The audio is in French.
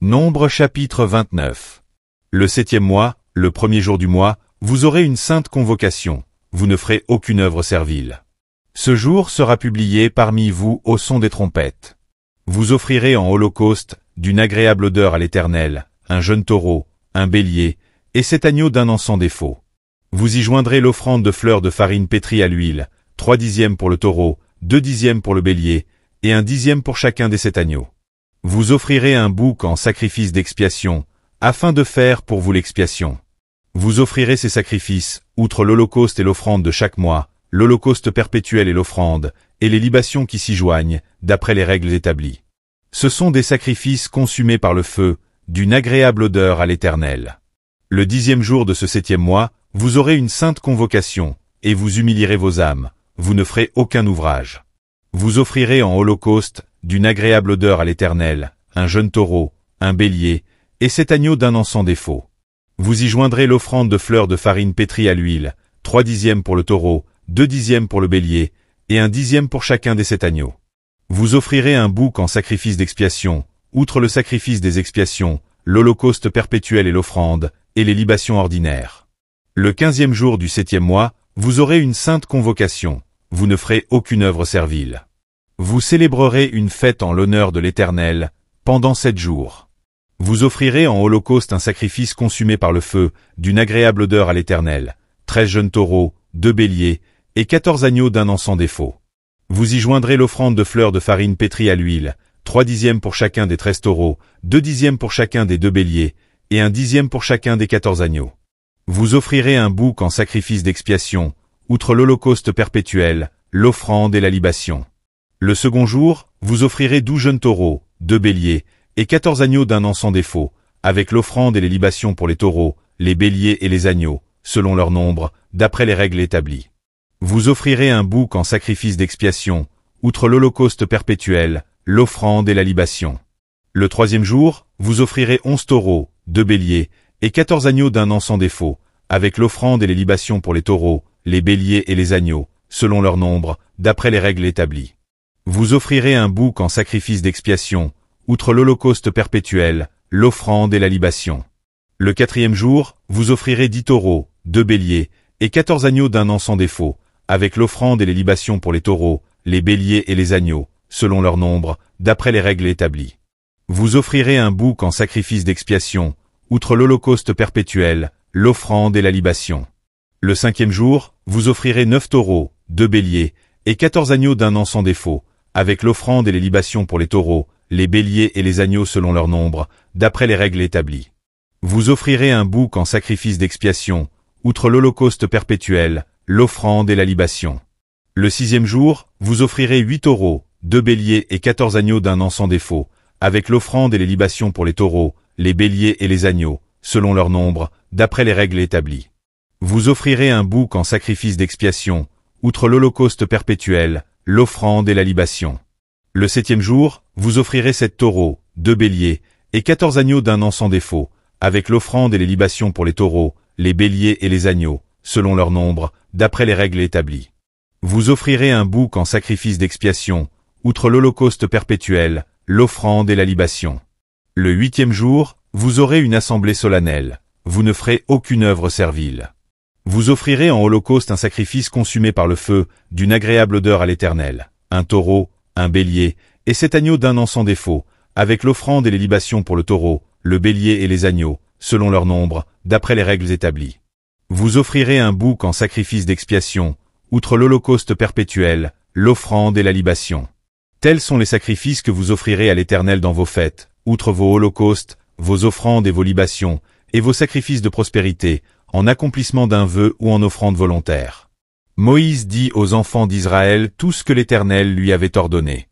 Nombre chapitre 29. Le 7e mois, le premier jour du mois, vous aurez une sainte convocation, vous ne ferez aucune œuvre servile. Ce jour sera publié parmi vous au son des trompettes. Vous offrirez en holocauste, d'une agréable odeur à l'Éternel, un jeune taureau, un bélier, et 7 agneaux d'un an sans défaut. Vous y joindrez l'offrande de fleurs de farine pétrie à l'huile, 3 dixièmes pour le taureau, 2 dixièmes pour le bélier, et 1 dixième pour chacun des 7 agneaux. Vous offrirez un bouc en sacrifice d'expiation, afin de faire pour vous l'expiation. Vous offrirez ces sacrifices, outre l'holocauste et l'offrande de chaque mois, l'holocauste perpétuel et l'offrande, et les libations qui s'y joignent, d'après les règles établies. Ce sont des sacrifices consumés par le feu, d'une agréable odeur à l'Éternel. Le 10e jour de ce 7e mois, vous aurez une sainte convocation, et vous humilierez vos âmes, vous ne ferez aucun ouvrage. Vous offrirez en holocauste, d'une agréable odeur à l'Éternel, un jeune taureau, un bélier, et 7 agneaux d'un an sans défaut. Vous y joindrez l'offrande de fleurs de farine pétrie à l'huile, 3 dixièmes pour le taureau, 2 dixièmes pour le bélier, et 1 dixième pour chacun des 7 agneaux. Vous offrirez un bouc en sacrifice d'expiation, outre le sacrifice des expiations, l'holocauste perpétuel et l'offrande, et les libations ordinaires. Le 15e jour du 7e mois, vous aurez une sainte convocation, vous ne ferez aucune œuvre servile. Vous célébrerez une fête en l'honneur de l'Éternel, pendant 7 jours. Vous offrirez en holocauste un sacrifice consumé par le feu, d'une agréable odeur à l'Éternel, 13 jeunes taureaux, 2 béliers, et 14 agneaux d'un an sans défaut. Vous y joindrez l'offrande de fleurs de farine pétrie à l'huile, 3 dixièmes pour chacun des 13 taureaux, 2 dixièmes pour chacun des 2 béliers, et 1 dixième pour chacun des 14 agneaux. Vous offrirez un bouc en sacrifice d'expiation, outre l'holocauste perpétuel, l'offrande et la libation. Le second jour, vous offrirez 12 jeunes taureaux, 2 béliers, et 14 agneaux d'un an sans défaut, avec l'offrande et les libations pour les taureaux, les béliers et les agneaux, selon leur nombre, d'après les règles établies. Vous offrirez un bouc en sacrifice d'expiation, outre l'holocauste perpétuel, l'offrande et la libation. Le 3e jour, vous offrirez 11 taureaux, 2 béliers, et 14 agneaux d'un an sans défaut, avec l'offrande et les libations pour les taureaux, les béliers et les agneaux, selon leur nombre, d'après les règles établies. Vous offrirez un bouc en sacrifice d'expiation, outre l'holocauste perpétuel, l'offrande et la libation. Le 4e jour, vous offrirez 10 taureaux, 2 béliers, et 14 agneaux d'un an sans défaut, avec l'offrande et les libations pour les taureaux, les béliers et les agneaux, selon leur nombre, d'après les règles établies. Vous offrirez un bouc en sacrifice d'expiation, outre l'holocauste perpétuel, l'offrande et la libation. Le 5e jour, vous offrirez 9 taureaux, 2 béliers, et 14 agneaux d'un an sans défaut, avec l'offrande et les libations pour les taureaux, les béliers et les agneaux selon leur nombre, d'après les règles établies. Vous offrirez un bouc en sacrifice d'expiation, outre l'holocauste perpétuel, l'offrande et la libation. Le 6e jour, vous offrirez 8 taureaux, 2 béliers et 14 agneaux d'un an sans défaut, avec l'offrande et les libations pour les taureaux, les béliers et les agneaux, selon leur nombre, d'après les règles établies. Vous offrirez un bouc en sacrifice d'expiation, outre l'holocauste perpétuel, l'offrande et la libation. Le 7e jour, vous offrirez 7 taureaux, 2 béliers, et 14 agneaux d'un an sans défaut, avec l'offrande et les libations pour les taureaux, les béliers et les agneaux, selon leur nombre, d'après les règles établies. Vous offrirez un bouc en sacrifice d'expiation, outre l'holocauste perpétuel, l'offrande et la libation. Le 8e jour, vous aurez une assemblée solennelle, vous ne ferez aucune œuvre servile. Vous offrirez en holocauste un sacrifice consumé par le feu, d'une agréable odeur à l'Éternel, un taureau, un bélier, et 7 agneaux d'un an sans défaut, avec l'offrande et les libations pour le taureau, le bélier et les agneaux, selon leur nombre, d'après les règles établies. Vous offrirez un bouc en sacrifice d'expiation, outre l'holocauste perpétuel, l'offrande et la libation. Tels sont les sacrifices que vous offrirez à l'Éternel dans vos fêtes, outre vos holocaustes, vos offrandes et vos libations, et vos sacrifices de prospérité, en accomplissement d'un vœu ou en offrande volontaire. Moïse dit aux enfants d'Israël tout ce que l'Éternel lui avait ordonné.